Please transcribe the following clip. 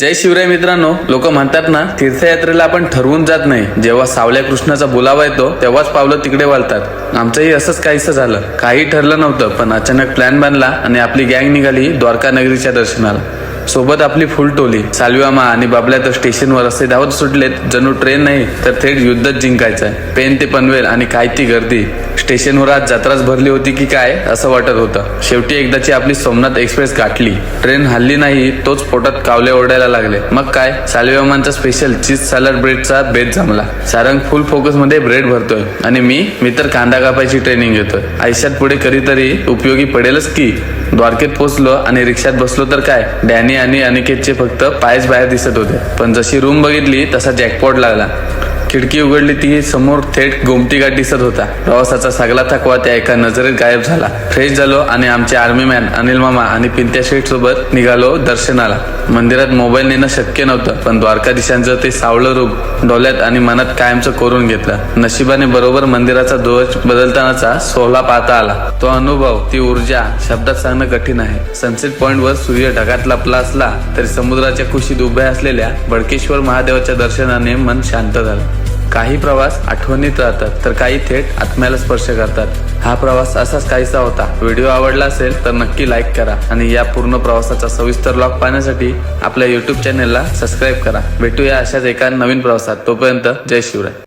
जय शिवराय मित्रांनो, लोक म्हणतात ना, तीर्थयात्रेला आपण ठरवून जात नाही, जेव्हा सावल्या कृष्णाचा बोलावा येतो तेव्हाच पावलं तिकडे वळतात. आमचंही असंच काहीसं झालं. काही ठरलं नव्हतं, पण अचानक प्लॅन बनला आणि आपली गँग निघाली द्वारका नगरीच्या दर्शनाला. सोबत आपली फुल टोली. सालव्यामा आणि बाबल्या तर स्टेशनवर असे धावत सुटलेत जणू ट्रेन नाही तर थेट युद्धच जिंकायचंय. पेन ते पनवेल आणि काय ती गर्दी. स्टेशनवर आज जत्राच भरली होती की काय असं वाटत होतं. शेवटी एकदाची आपली सोमनाथ एक्सप्रेस गाठली. ट्रेन हल्ली नाही, तोच पोटात कावले ओरडायला लागले. मग काय, सालव्यामांचा स्पेशल चीज सॅलड ब्रेडचा बेत जमला. सारंग फुल फोकस मध्ये ब्रेड भरतोय आणि मी तर कांदा कापायची ट्रेनिंग घेतोय. आयुष्यात पुढे कधीतरी उपयोगी पडेलच की. द्वारकेत पोहोचलो आणि रिक्षात बसलो तर काय, डॅनी आणि अनिकेतचे फक्त पायच बाहेर दिसत होते. पण जशी रूम बघितली तसा जॅकपॉट लागला. खिडकी उघडली ती समोर थेट गोमती घाट दिसत होता. प्रवासाचा सगळा थकवा त्या एका नजरेत गायब झाला. फ्रेश झालो आणि आमचे आर्मी मॅन अनिल मामा आणि पिंत्या शेठ सोबत निघालो दर्शनाला. मंदिरात मोबाईल नेणं शक्य नव्हतं, पण द्वारकाधीशांचं ते सावळं रूप डोळ्यात आणि मनात कायमचं कोरून घेतलं. नशिबाने बरोबर मंदिराचा ध्वज बदलतानाचा सोहळा पाहता आला. तो अनुभव, ती ऊर्जा शब्दात सांगणं कठीण आहे. सनसेट पॉइंट वर सूर्य ढगात लपला असला तरी समुद्राच्या कुशीत उभ्या असलेल्या बडकेश्वर महादेवाच्या दर्शनाने मन शांत झालं. काही प्रवास आठवणीत राहतात तर काही थेट आत्म्याला स्पर्श करतात. हा प्रवास असाच काहीसा होता. व्हिडिओ आवडला असेल तर नक्की लाईक करा आणि या पूर्ण प्रवासाचा सविस्तर व्लॉग पाहण्यासाठी आपल्या YouTube चॅनेलला सबस्क्राईब करा. भेटूया अशाच एका नवीन प्रवासात. तोपर्यंत जय शिवराय.